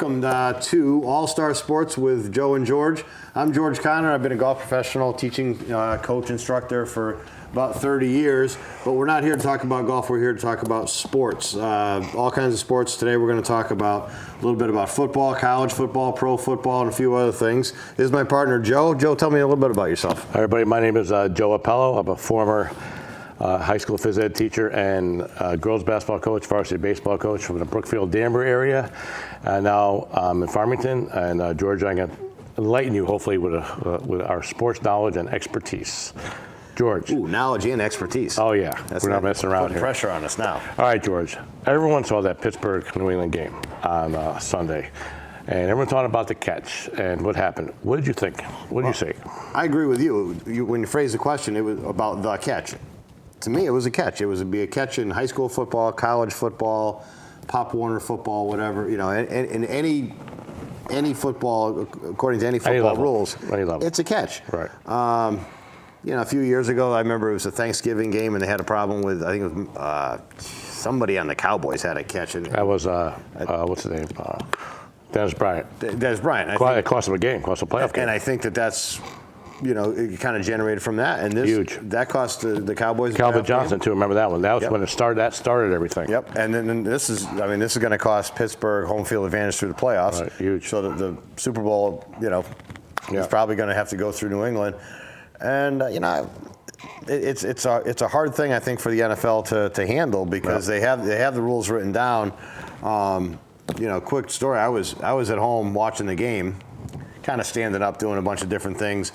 welcome to All-Star Sports with Joe and George. I'm George Connor. I've been a golf professional, teaching coach, instructor for about 30 years. But we're not here to talk about golf. We're here to talk about sports, all kinds of sports. Today we're going to talk about a little bit about football, college football, pro football, and a few other things. This is my partner, Joe. Joe, tell me a little bit about yourself. Hi, everybody. My name is Joe Appello. I'm a former high school phys ed teacher and girls basketball coach, varsity baseball coach from the Brookfield Danbury area. Now I'm in Farmington, and George, I'm going to enlighten you hopefully with our sports knowledge and expertise. George. Ooh, knowledge and expertise. Oh yeah, we're not messing around here. Pressure on us now. All right, George. Everyone saw that Pittsburgh-New England game on Sunday. And everyone's talking about the catch and what happened. What did you think? What did you say? I agree with you. When you phrased the question, it was about the catch. To me, it was a catch. It was be a catch in high school football, college football, Pop Warner football, whatever. You know, in any football, according to any football rules, it's a catch. Right. You know, a few years ago, I remember it was a Thanksgiving game, and they had a problem with, I think it was somebody on the Cowboys had a catch. That was what's his name? Dennis Bryant. Dennis Bryant. It cost him a game, cost a playoff game. And I think that's. You know, it kind of generated from that, and this huge. That cost the Cowboys. Calvin Johnson too. Remember that one? That was when it started. That started everything. Yep. And then this is going to cost Pittsburgh home field advantage through the playoffs. Right. Huge. So the Super Bowl, you know, is probably going to have to go through New England, and you know, it's a hard thing I think for the NFL to handle because they have the rules written down. You know, quick story. I was at home watching the game, kind of standing up, doing a bunch of different things.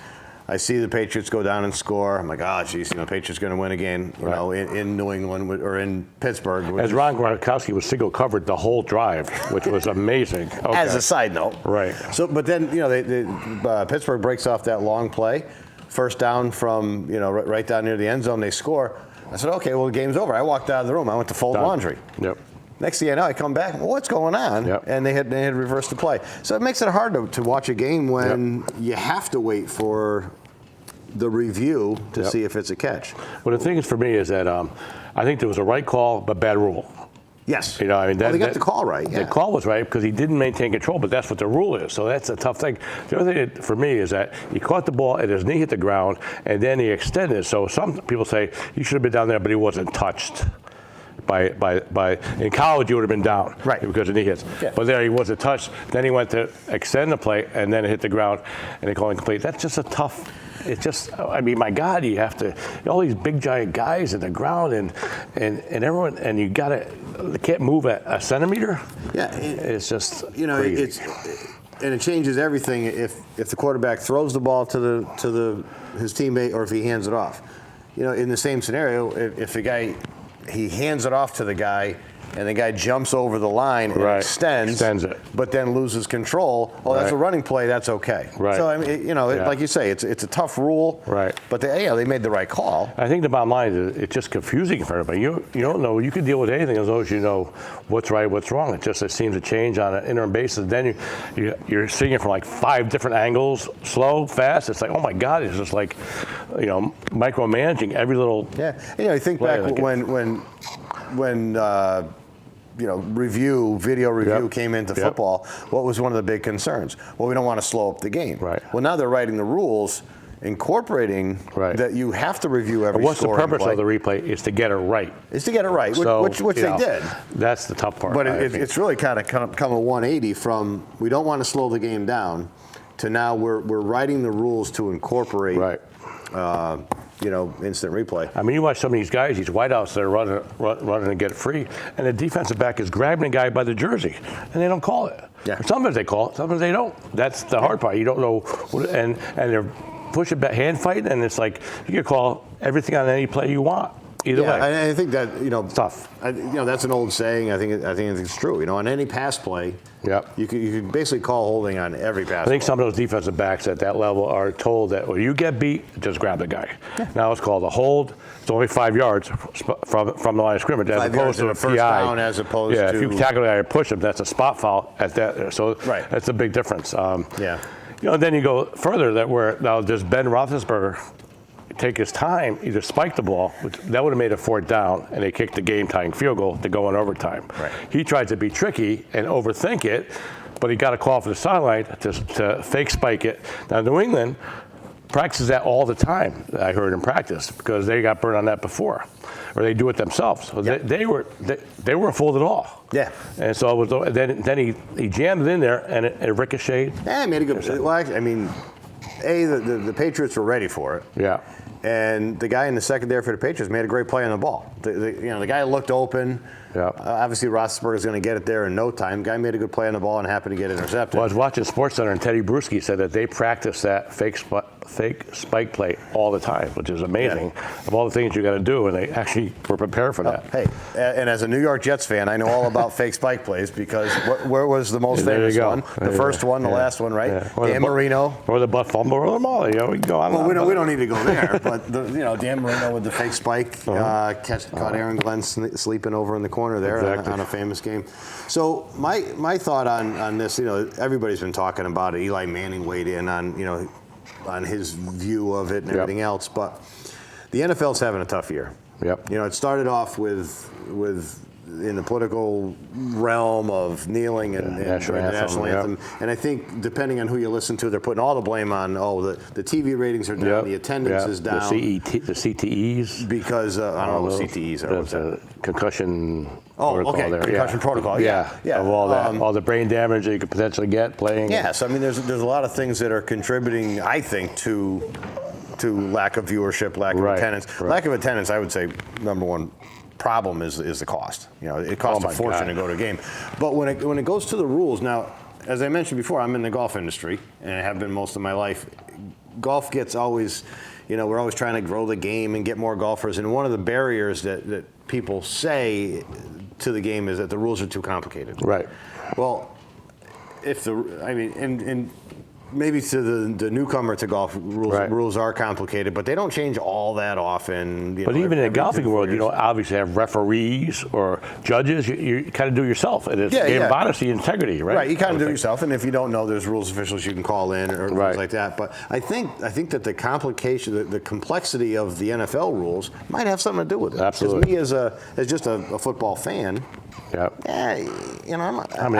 I see the Patriots go down and score. I'm like, oh, geez, you know, Patriots going to win again, you know, in New England or in Pittsburgh. As Ron Gronkowski was single covered the whole drive, which was amazing. Okay. As a side note. Right. So, but then, you know, Pittsburgh breaks off that long play, first down from, you know, right down near the end zone, they score. I said, okay, well, the game's over. I walked out of the room. I went to fold laundry. Yep. Next thing you know, I come back, well, what's going on? Yep. And they had reversed the play. So it makes it hard to watch a game when you have to wait for the review to see if it's a catch. Well, the thing is for me is that I think there was a right call, but bad rule. Yes. You know, I mean, they got the call right. Yeah. The call was right because he didn't maintain control, but that's what the rule is. So that's a tough thing. The other thing for me is that he caught the ball and his knee hit the ground, and then he extended. So some people say he should have been down there, but he wasn't touched. In college, you would have been down, right? Because of knee hits. Yeah. But there he wasn't touched. Then he went to extend the play, and then it hit the ground, and they call it incomplete. That's just a tough. It's just, I mean, my God, you have to all these big giant guys in the ground, and everyone, and you they can't move a centimeter. Yeah, it's just crazy. And it changes everything if the quarterback throws the ball to his teammate or if he hands it off. You know, in the same scenario, if the guy he hands it off to the guy, and the guy jumps over the line and extends it, but then loses control. Well, that's a running play. That's okay. Right. So I mean, you know, like you say, it's a tough rule. Right. But they made the right call. I think the bottom line is it's just confusing for everybody. You don't know. You can deal with anything as long as you know what's right, what's wrong. It seems to change on an interim basis. Then you're seeing it from like 5 different angles, slow, fast. It's like, oh my God, it's just like, you know, micromanaging every little. Yeah. You know, think back when you know, video review came into football, what was one of the big concerns? Well, we don't want to slow up the game. Right. Well, now they're writing the rules incorporating that you have to review every What's the purpose play. of the replay is to get it right. Is to get it right, so, which they did. That's the tough part. But it's really kind of come a 180 from we don't want to slow the game down to now we're writing the rules to incorporate you know, instant replay. I mean, you watch some of these guys, these wideouts that are running and get it free, and the defensive back is grabbing a guy by the jersey, and they don't call it. Yeah. Sometimes they call it, sometimes they don't. That's the hard part. You don't know, and they're pushing back, hand fighting, and it's like you can call everything on any play you want. Either way. I think that, you know, it's tough. You know, that's an old saying. I think it's true. You know, on any pass play, you can basically call holding on every pass. I think some of those defensive backs at that level are told that when you get beat, just grab the guy. Yeah. Now it's called a hold. It's only 5 yards from the line of scrimmage, as opposed to a first down, as opposed to. If you tackle a guy or push him, that's a spot foul at that. So that's a big difference. You know, then you go further now does Ben Roethlisberger take his time, either spike the ball, which that would have made a 4th down, and they kicked the game-tying field goal to go in overtime. Right. He tried to be tricky and overthink it, but he got a call for the sideline to fake spike it. Now, New England practices that all the time, I heard in practice, because they got burned on that before, or they do it themselves. So they weren't fooled at all. Yeah. And so it was, then he jammed it in there, and it ricocheted. Yeah, made a good. Well, I mean, the Patriots were ready for it. Yeah. And the guy in the secondary for the Patriots made a great play on the ball. The guy looked open. Yeah. Obviously, Roethlisberger's going to get it there in no time. Guy made a good play on the ball and happened to get intercepted. Well, I was watching SportsCenter, and Teddy Bruschi said that they practice that fake spike play all the time, which is amazing. Yeah. Of all the things you got to do, and they actually were prepared for that. Hey, and as a New York Jets fan, I know all about fake spike plays because where was the most famous one? The first one, the last one, right? Yeah. Dan Marino. Or the butt fumble or the ball. You know, we can go on. Well, we don't need to go there, but Dan Marino with the fake spike caught Aaron Glenn sleeping over in the corner there on a famous game. So my thought on this, everybody's been talking about it. Eli Manning weighed in on his view of it and everything else, but the NFL's having a tough year. Yep. It started off with in the political realm of kneeling and the national anthem. And I think depending on who you listen to, they're putting all the blame on, the TV ratings are down, the attendance is down. The CTEs. Because, I don't know what CTEs are. The concussion protocol there. Concussion protocol, yeah. Of all that, all the brain damage that you could potentially get playing. Yeah, so I mean, there's a lot of things that are contributing, I think, to lack of viewership, lack of attendance. Right. Lack of attendance, I would say, number one problem is the cost. It costs a fortune to go to a game. But when it goes to the rules, now, as I mentioned before, I'm in the golf industry, and I have been most of my life. Golf gets always, we're always trying to grow the game and get more golfers. And one of the barriers that people say to the game is that the rules are too complicated. Right. Well, and maybe to the newcomer to golf, rules are complicated, but they don't change all that often. But even in the golfing world, obviously have referees or judges. You kind of do yourself. And it's a game of honesty and integrity, right? Right, you kind of do it yourself, and if you don't know, there's rules officials you can call in or things like that. But I think that the complication, the complexity of the NFL rules might have something to do with it. Absolutely. Because me as just a football fan, I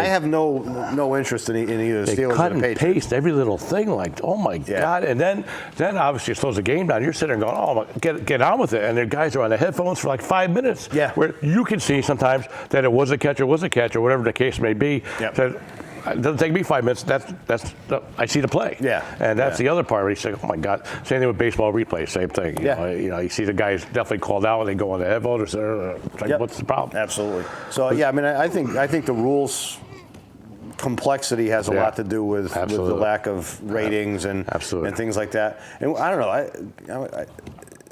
have no interest in either the Steelers or the Patriots. Cut and paste every little thing, like, oh my God. And then obviously it slows the game down. You're sitting there going, oh, get on with it. And the guys are on the headphones for like 5 minutes. Yeah. Where you can see sometimes that it was a catch or whatever the case may be. Yep. So it doesn't take me 5 minutes. I see the play. Yeah. And that's the other part where you say, oh my God. Same thing with baseball replay. Same thing. You see the guys definitely called out when they go on the headphones. What's the problem? Absolutely. So I think the rules complexity has a lot to do with the lack of ratings and things like that. And I don't know.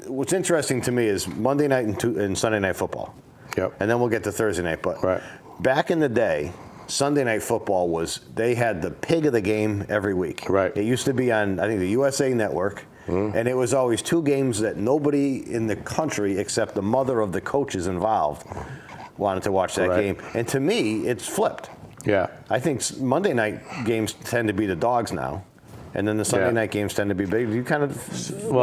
What's interesting to me is Monday night and Sunday night football. Yep. And then we'll get to Thursday night. But back in the day, Sunday night football they had the pig of the game every week. Right. It used to be on, I think, the USA Network. And it was always two games that nobody in the country except the mother of the coaches involved wanted to watch that game. And to me, it's flipped. Yeah. I think Monday night games tend to be the dogs now. And then the Sunday night games tend to be big. You kind of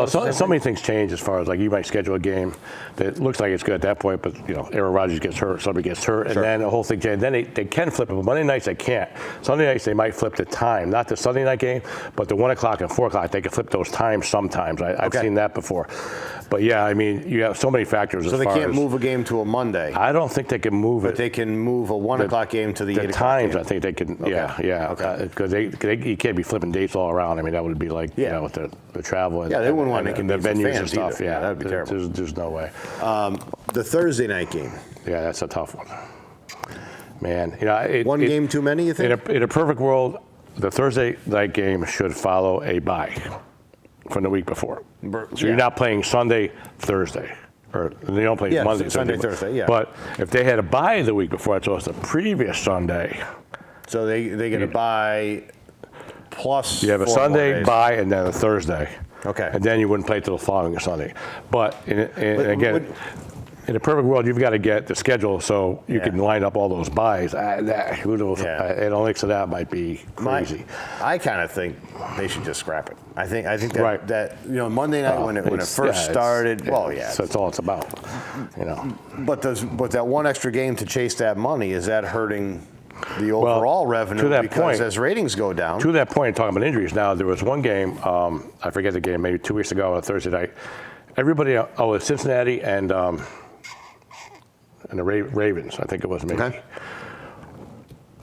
so many things change as far as like you might schedule a game that looks like it's good at that point, but Aaron Rodgers gets hurt, somebody gets hurt, and then the whole thing changes. Then they can flip it, but Monday nights they can't. Sunday nights they might flip the time, not the Sunday night game, but the 1 o'clock and 4 o'clock they can flip those times sometimes. I've seen that before. But you have so many factors. So they can't move a game to a Monday. I don't think they can move it. But they can move a 1 o'clock game to the 8 o'clock times. game. I think they can. Because you can't be flipping dates all around. I mean, that would be like with the travel and they wouldn't want to the venues and stuff. Either. Yeah, that'd be terrible. There's no way. The Thursday night game. Yeah, that's a tough one. Man, one game too many. You think? In a perfect world, the Thursday night game should follow a bye from the week before. So you're not playing Sunday, Thursday. Or they don't play Monday, Sunday, Thursday. Yeah. But if they had a bye the week before, so it's the previous Sunday. So they get a bye plus. You have a Sunday bye and then a Thursday. Okay. And then you wouldn't play till the following Sunday. But again, in a perfect world, you've got to get the schedule so you can line up all those buys. Analytics of that might be crazy. I kind of think they should just scrap it. I think that Monday night when it first started. So that's all it's about. But that one extra game to chase that money, is that hurting the overall revenue to that because point, as ratings go down. To that point, talking about injuries, now there was one game, I forget the game, maybe 2 weeks ago on a Thursday night. Everybody, it's Cincinnati and the Ravens, I think it was maybe. Okay.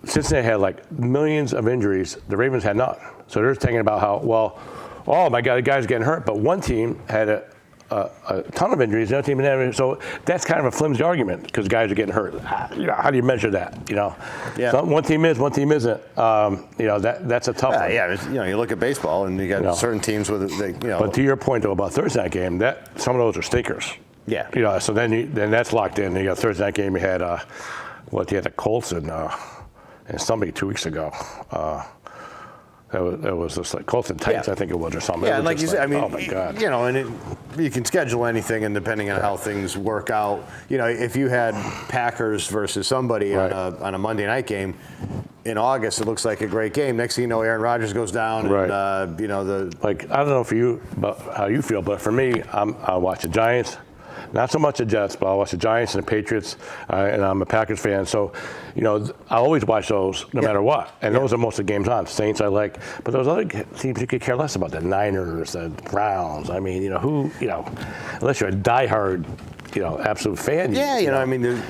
Cincinnati had like millions of injuries. The Ravens had none. So they're thinking about how, well, oh my God, the guy's getting hurt. But one team had a ton of injuries. The other team didn't have. So that's kind of a flimsy argument because guys are getting hurt. You know, how do you measure that? You know, so one team is, one team isn't. You know, that's a tough one. Yeah, you know, you look at baseball and you got certain teams with, you know. But to your point though about Thursday night game, that some of those are stinkers. Yeah. You know, so then that's locked in. You got Thursday night game. You had you had the Colts and somebody 2 weeks ago. That was just like Colts and Titans, I think it was, or something. Yeah, and like you said, I mean, oh my God. You know, and you can schedule anything, and depending on how things work out, you know, if you had Packers versus somebody on a Monday night game in August, it looks like a great game. Next thing you know, Aaron Rodgers goes down, and you know like I don't know for you about how you feel, but for me, I watch the Giants. Not so much the Jets, but I watch the Giants and the Patriots, and I'm a Packers fan. So, you know, I always watch those no matter what. And those are most of the games on. Saints I like, but those other teams you could care less about. The Niners, the Browns. I mean, you know, unless you're a diehard, you know, absolute fan. Yeah, you know, I mean.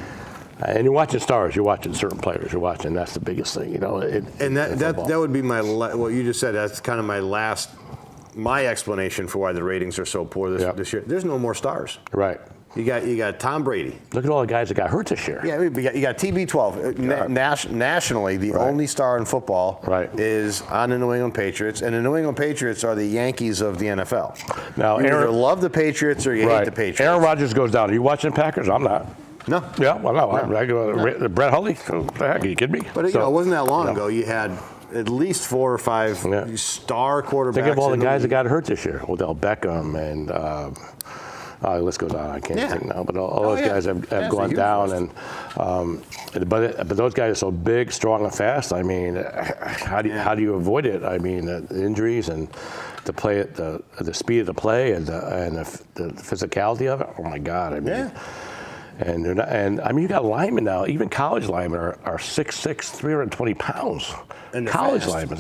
And you're watching stars. You're watching certain players. You're watching. That's the biggest thing, you know. And that would be what you just said. That's kind of my explanation for why the ratings are so poor this year. There's no more stars. Right. You got Tom Brady. Look at all the guys that got hurt this year. Yeah, you got TB12. Nationally, the only star in football is on the New England Patriots, and the New England Patriots are the Yankees of the NFL. Now, you either love the Patriots or you hate the Patriots. Aaron Rodgers goes down. Are you watching Packers? I'm not. No. Yeah, well, no. Brett Hundley? What the heck, are you kidding me? But, you know, it wasn't that long ago. You had at least 4 or 5 star quarterbacks. Think of all the guys that got hurt this year. Odell Beckham and the list goes on. I can't think now, but all those guys have gone down. And but those guys are so big, strong, and fast. I mean, how do you avoid it? I mean, the injuries and the play, the speed of the play, and the physicality of it. Oh my God! I mean. And they're not, and I mean, you got linemen now. Even college linemen are 6'6", 320 pounds. And college fast. linemen,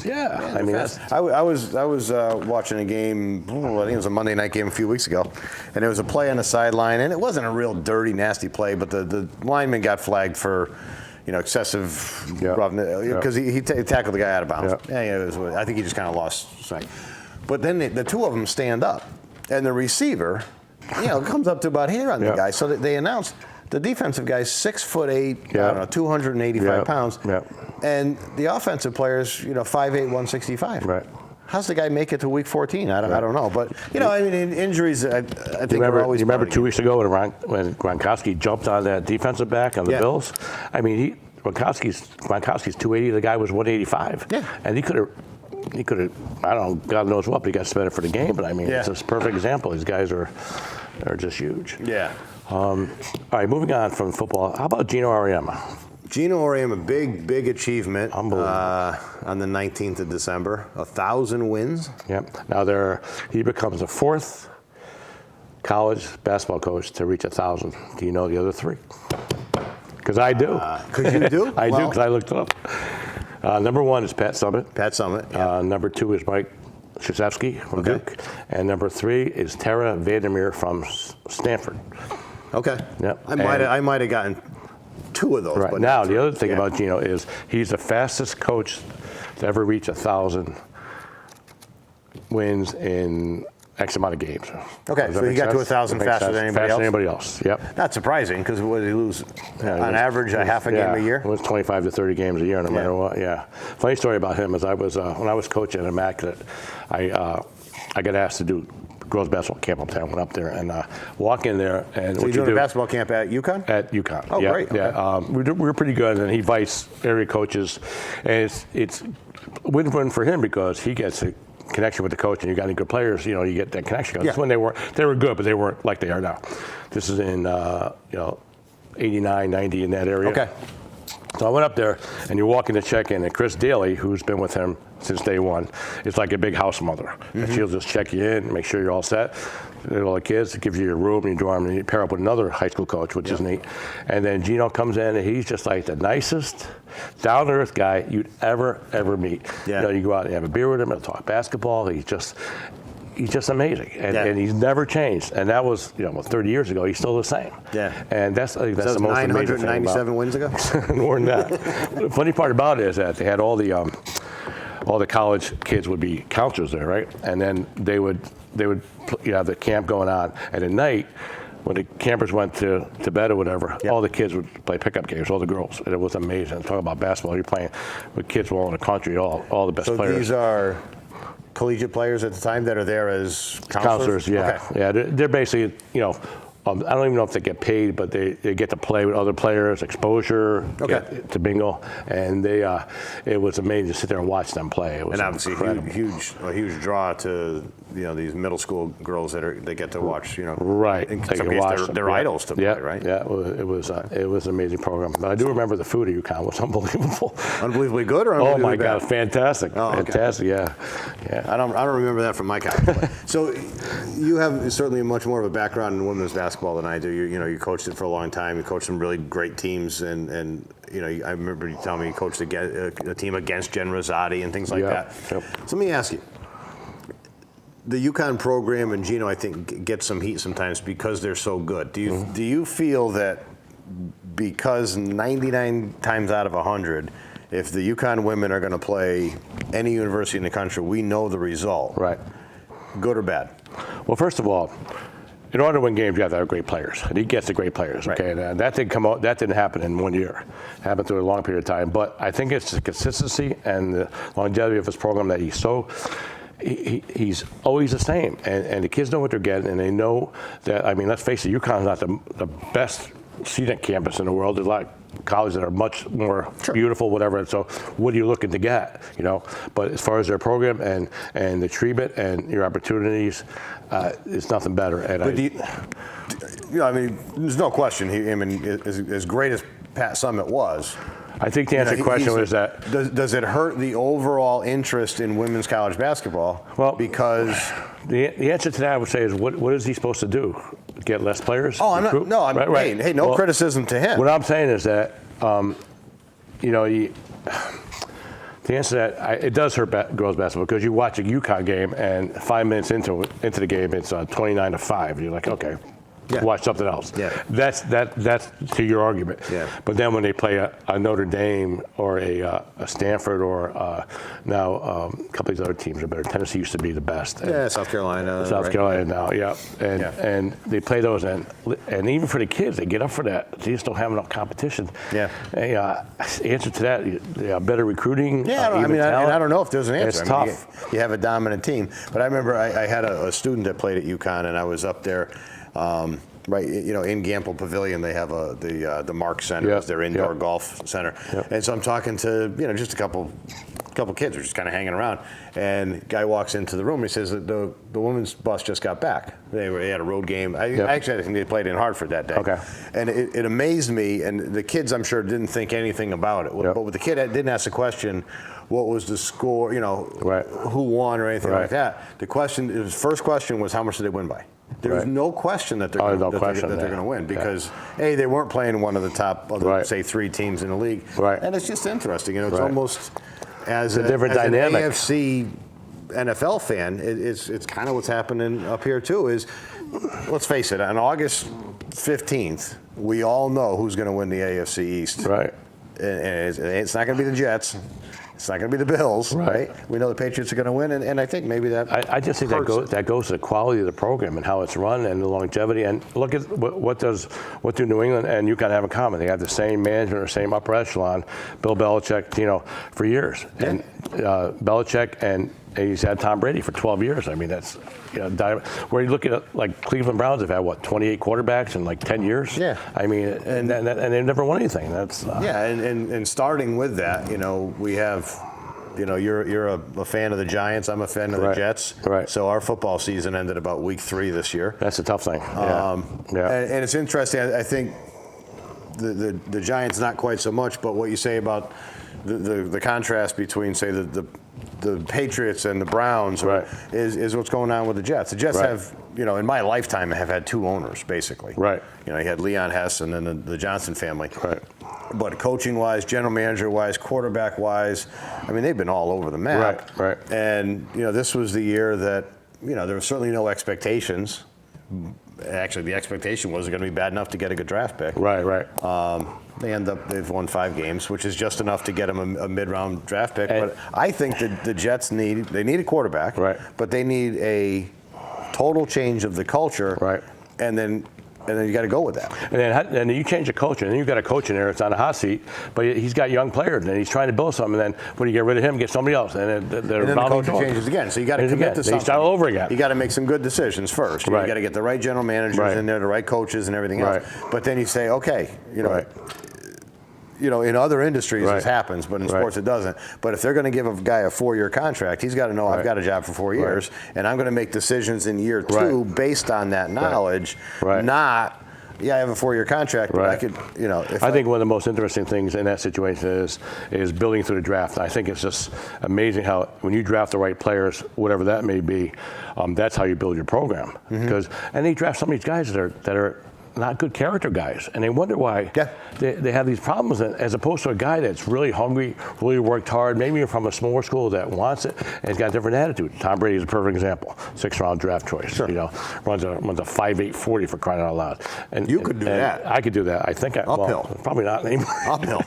I mean, I was watching a game. I think it was a Monday night game a few weeks ago, and there was a play on the sideline, and it wasn't a real dirty, nasty play, but the lineman got flagged for, you know, excessive roughness because he tackled the guy out of bounds. I think he just kind of lost sight. But then the two of them stand up, and the receiver, you know, comes up to about here on the guy. So they announced the defensive guy's 6'8", I don't know, 285 pounds, and the offensive player's 5'8", 165. Right. How's the guy make it to week 14? I don't know, but you know, I mean, injuries. I think are always. You remember 2 weeks ago when Gronkowski jumped on that defensive back on the Bills? I mean, Gronkowski's 280. The guy was 185. Yeah. And he could have. I don't know, God knows what, but he got suspended for the game. But I mean, it's a perfect example. These guys are just huge. Yeah. All right, moving on from football. How about Gino Auriemma? Gino Auriemma, big achievement. Unbelievable. On the 19th of December, 1,000 wins. Yep. Now he becomes the 4th college basketball coach to reach 1,000. Do you know the other 3? Because I do. Because you do? I do, because I looked it up. Number 1 is Pat Summitt. Pat Summitt. Yeah. Number 2 is Mike Krzyzewski from Duke. And number 3 is Tara Vandermeer from Stanford. Okay. Yep. I might have gotten 2 of those. Right. But now, the other thing about Gino is he's the fastest coach to ever reach 1,000 wins in X amount of games. Okay, so he got to 1,000 faster than anybody else? Yep. Not surprising, because what did he lose? On average, a half a game a year? It was 25 to 30 games a year, no matter what, Funny story about him is when I was coaching at Immaculate, I got asked to do girls basketball camp uptown. Went up there and walk in there. And so you're doing a basketball camp at UConn? At UConn. Oh, great. Okay. Yeah, we were pretty good, and he invites area coaches, and it's win-win for him because he gets a connection with the coach, and you got any good players, you get that connection. That's when they were good, but they weren't like they are now. This is in 89, 90 in that area. Okay. So I went up there, and you're walking to check in, and Chris Daly, who's been with him since day one, is like a big house mother. And she'll just check you in, make sure you're all set. all the kids. It gives you your room, and you dorm, and you pair up with another high school coach, which is neat. And then Gino comes in, and he's just like the nicest, down-to-earth guy you'd ever meet. Yeah. You know, you go out and have a beer with him and talk basketball. He's just amazing, and he's never changed. And that was, 30 years ago. He's still the same. Yeah. And that's the most amazing thing 997 wins ago. More than that. The funny part about it is that they had all the college kids would be counselors there, right? And then they would have the camp going on, and at night, when the campers went to bed or whatever, all the kids would play pickup games, all the girls, and it was amazing. Talk about basketball, you're playing with kids from all over the country, all the best players. So these are collegiate players at the time that are there as counselors? Yeah. Okay. Yeah, they're basically, I don't even know if they get paid, but they get to play with other players, exposure, get to bingo, and it was amazing to sit there and watch them play. It was obviously incredible. a huge draw to these middle school girls they get to watch. Right. In They some can case, watch they're them. idols to play, right? Yeah, it was an amazing program. But I do remember the food at UConn was unbelievable. Unbelievably good or unbelievably Oh my bad? God, fantastic! Oh, okay. Fantastic, yeah. I don't remember that from my college. So you have certainly much more of a background in women's basketball than I do. You coached it for a long time. You coached some really great teams, and I remember you telling me you coached a team against Jen Rosati and things like that. Yep. So let me ask you. The UConn program and Gino, I think, get some heat sometimes because they're so good. Do you feel that because 99 times out of 100, if the UConn women are going to play any university in the country, we know the result? Right. Good or bad? Well, first of all, in order to win games, you have to have great players, and he gets the great players. Right. Okay, and that didn't come out. That didn't happen in 1 year. It happened through a long period of time. But I think it's the consistency and the longevity of his program that he's always the same, and the kids know what they're getting, and they know that. I mean, let's face it, UConn's not the best student campus in the world. There's a lot of colleges that are much more beautiful, whatever. So, what are you looking to get? But as far as their program and the treatment and your opportunities, it's nothing better. And I mean, there's no question. As great as Pat Summitt was. I think the answer to the question was that. Does it hurt the overall interest in women's college basketball? Well, because the answer to that I would say is what is he supposed to do? Get less players? Oh, I'm not. No, I'm. Right. Hey, no criticism to him. What I'm saying is that, the answer to that it does hurt girls basketball because you watch a UConn game and 5 minutes into the game it's 29-5. You're like, okay. Yeah. Watch something else. Yeah. That's to your argument. Yeah. But then when they play a Notre Dame or a Stanford or now a couple of these other teams are better. Tennessee used to be the best. Yeah, South Carolina. South Carolina now, yeah. And they play those, and even for the kids, they get up for that. They just don't have enough competition. Yeah. Answer to that, better recruiting. Yeah, I don't know if there's an answer. It's tough. You have a dominant team. But I remember I had a student that played at UConn, and I was up there. Right, in Gamble Pavilion, they have the Mark Center, as their indoor golf center, and so I'm talking to just a couple kids who are just kind of hanging around, and guy walks into the room. He says that the women's bus just got back. They had a road game. Actually, I think they played in Hartford that day. Okay. And it amazed me, and the kids, I'm sure, didn't think anything about it. But with the kid, I didn't ask the question, what was the score? Who won or anything like that. His first question was, how much did they win by? There's no question that they're going to win because A, they weren't playing one of the top, say, 3 teams in the league, and it's just interesting. It's almost as a different dynamic. An AFC NFL fan, it's kind of what's happening up here too. Is let's face it, on August 15th, we all know who's going to win the AFC East. Right. And it's not going to be the Jets. It's not going to be the Bills, right? We know the Patriots are going to win, and I think maybe that. I just think that goes to the quality of the program and how it's run and the longevity. And look at what do New England and UConn have in common? They have the same management or same upper echelon, Bill Belichick, for years, and Belichick and he's had Tom Brady for 12 years. I mean, that's where you look at like Cleveland Browns have had 28 quarterbacks in like 10 years. Yeah, I mean, and they've never won anything. That's and starting with that, we have. You're a fan of the Giants. I'm a fan of the Jets. Right. So our football season ended about week 3 this year. That's a tough thing. And it's interesting. I think the Giants not quite so much, but what you say about the contrast between, say, the Patriots and the Browns is what's going on with the Jets. The Jets have in my lifetime, I have had 2 owners, basically. Right. You had Leon Hess and then the Johnson family. Right. But coaching-wise, general manager-wise, quarterback-wise, I mean, they've been all over the map. Right. And, this was the year that, there was certainly no expectations. Actually, the expectation was going to be bad enough to get a good draft pick. Right. They've won 5 games, which is just enough to get them a mid-round draft pick. But I think that the Jets need a quarterback. Right. But they need a total change of the culture. Right. And then you got to go with that. And then you change the coach, and then you've got a coach in there that's on a hot seat, but he's got young players, and he's trying to build something. And then when you get rid of him, get somebody else, and then the coach changes again. So you got to commit to something. You start all over again. You got to make some good decisions first. Right. You got to get the right general managers in there, the right coaches, and everything else. But then you say, okay, in other industries this happens, but in sports it doesn't. But if they're going to give a guy a 4-year contract, he's got to know I've got a job for 4 years, and I'm going to make decisions in year 2 based on that knowledge, not. Yeah, I have a 4-year contract, but I could, I think one of the most interesting things in that situation is building through the draft. I think it's just amazing how when you draft the right players, whatever that may be, that's how you build your program. And they draft some of these guys that are not good character guys, and they wonder why they have these problems, as opposed to a guy that's really hungry, really worked hard, maybe from a smaller school that wants it, and has got a different attitude. Tom Brady is a perfect example. 6th-round draft choice. Runs a 5.8 40 for crying out loud. And you could do that. I could do that. I think uphill. Probably not anymore. Uphill.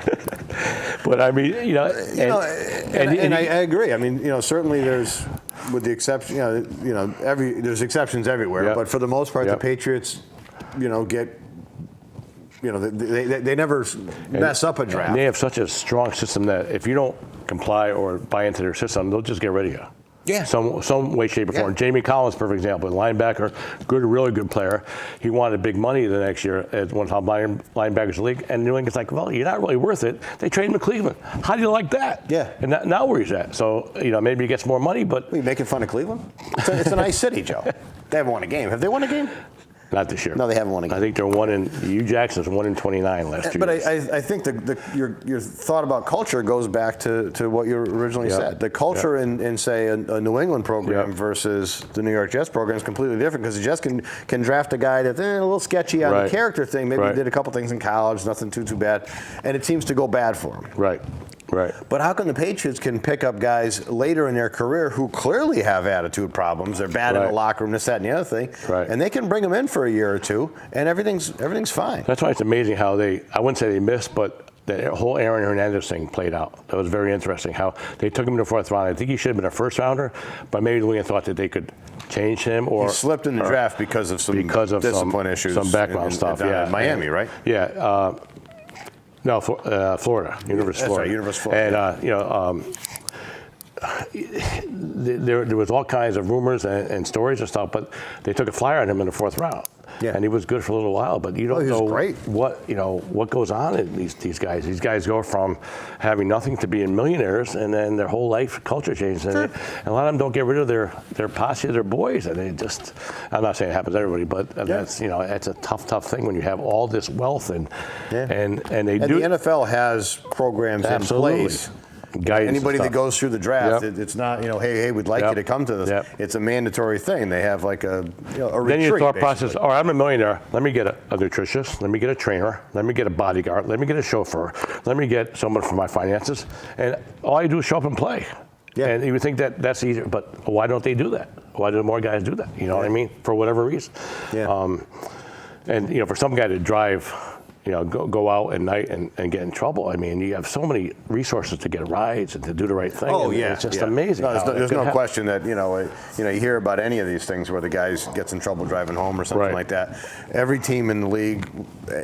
But I mean, and I agree. I mean, certainly there's, with the exception, there's exceptions everywhere. But for the most part, the Patriots. They never mess up a draft. And they have such a strong system that if you don't comply or buy into their system, they'll just get rid of you. Yeah. Some way, shape, or form. Jamie Collins, perfect example, linebacker, really good player. He wanted big money the next year at one top linebackers in the league, and New England's like, well, you're not really worth it. They traded him to Cleveland. How do you like that? Yeah. And now where he's at. So maybe he gets more money, but are you making fun of Cleveland? It's a nice city, Joe. They haven't won a game. Have they won a game? Not this year. No, they haven't won a game. I think they're Hugh Jackson's 1-29 last year. But I think your thought about culture goes back to what you originally said. The culture in say a New England program versus the New York Jets program is completely different, because the Jets can draft a guy that's a little sketchy on the character thing. Maybe he did a couple things in college, nothing too bad, and it seems to go bad for him. Right. But how come the Patriots can pick up guys later in their career who clearly have attitude problems? They're bad in the locker room, this, that, and the other thing. And they can bring them in for a year or 2, and everything's fine. That's why it's amazing how I wouldn't say they missed, but the whole Aaron Hernandez thing played out. That was very interesting how they took him to the 4th round. I think he should have been a 1st-rounder, but maybe Louis thought that they could change him. Or he slipped in the draft because of some discipline issues. Some background stuff. In Miami, right? Yeah. No, Florida, University of Florida. That's right, University of Florida. There was all kinds of rumors and stories and stuff, but they took a flyer on him in the 4th round. Yeah. And he was good for a little while, but you don't know what goes on in these guys. These guys go from having nothing to being millionaires, and then their whole life culture changes. And a lot of them don't get rid of their posse, their boys, and they just. I'm not saying it happens to everybody, but that's that's a tough thing when you have all this wealth and they do. The NFL has programs in place. Anybody that goes through the draft, it's not, hey, we'd like you to come to this. It's a mandatory thing. They have like a retreat. Then your thought process, I'm a millionaire. Let me get a nutritionist. Let me get a trainer. Let me get a bodyguard. Let me get a chauffeur. Let me get someone for my finances. And all you do is show up and play. Yeah. And you would think that's easier, but why don't they do that? Why do more guys do that? You know what I mean? For whatever reason. Yeah. And for some guy to drive, go out at night and get in trouble. I mean, you have so many resources to get rides and to do the right thing. Oh, it's just amazing. No, there's no question that you hear about any of these things where the guy gets in trouble driving home or something like that. Every team in the league,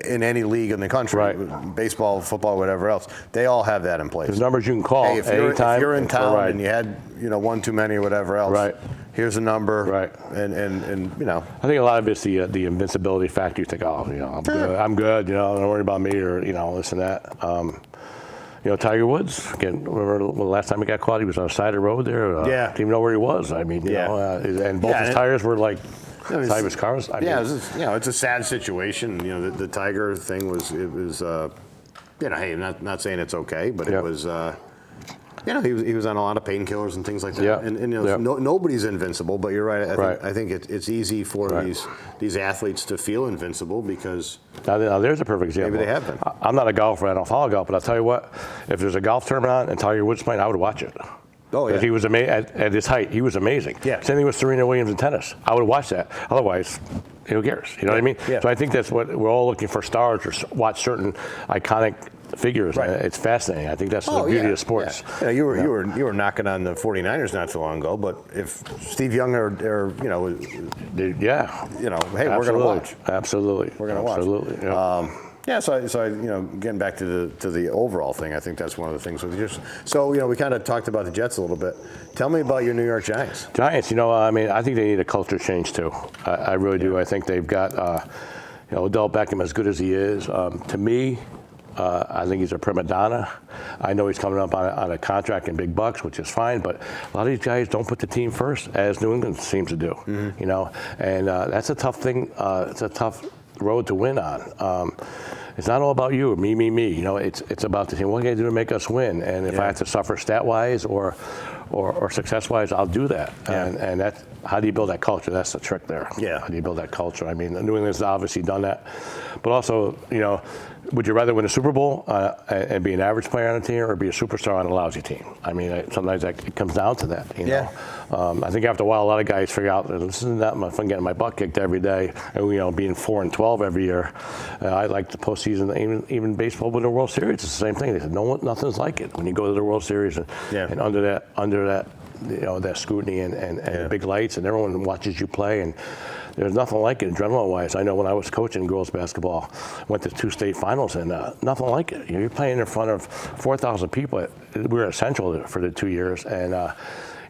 in any league in the country, baseball, football, whatever else, they all have that in place. There's numbers you can call if you're in town and you had one too many or whatever else. Here's a number, and I think a lot of it's the invincibility factor. You think, I'm good, don't worry about me, or this and that. Tiger Woods. Again, remember the last time he got caught? He was on the side of the road there. Didn't even know where he was. I mean, and both his tires were like the side of his cars. It's a sad situation. The Tiger thing was hey, I'm not saying it's okay, but it was. he was on a lot of painkillers and things like that. Yeah. And you know, nobody's invincible, but you're right. I think it's easy for Right. these athletes to feel invincible because Now there's a perfect example. maybe they have been. I'm not a golfer. I don't follow golf, but I'll tell you what. If there's a golf tournament on and Tiger Woods playing, I would watch it. Oh, yeah. He was at his height. He was amazing. Yeah. Same thing with Serena Williams in tennis. I would watch that. Otherwise, who cares? You know what I mean? Yeah. So I think that's what we're all looking for: stars or watch certain iconic figures. Right. It's fascinating. I think that's the beauty of sports. Yeah. You were knocking on the 49ers not too long ago, but if Steve Young or you know, hey, we're going to watch. Absolutely. We're going to watch. Absolutely. Yeah. Yeah, so you know, getting back to the overall thing, I think that's one of the things with just. So you know, we kind of talked about the Jets a little bit. Tell me about your New York Giants. Giants, you know, I mean, I think they need a culture change too. I really do. I think they've got, you know, Odell Beckham, as good as he is. To me, I think he's a prima donna. I know he's coming up on a contract in big bucks, which is fine, but a lot of these guys don't put the team first, as New England seems to do. Mm-hmm. You know, and that's a tough thing. It's a tough road to win on. It's not all about you or me. You know, it's about the team. What can I do to make us win? And if I have to suffer stat-wise or success-wise, I'll do that. Yeah. And that's how do you build that culture? That's the trick there. Yeah. How do you build that culture? I mean, New England's obviously done that, but also, you know, would you rather win a Super Bowl and be an average player on a team, or be a superstar on a lousy team? I mean, sometimes it comes down to that. You know? I think after a while, a lot of guys figure out that this isn't that much fun getting my butt kicked every day, and you know, being 4-12 every year. I like the postseason, even baseball with the World Series. It's the same thing. They said nothing's like it when you go to the World Series and under that. You know, that scrutiny and big lights, and everyone watches you play, and there's nothing like it adrenaline-wise. I know when I was coaching girls basketball, went to 2 state finals, and nothing like it. You're playing in front of 4,000 people. We were at Central for the 2 years, and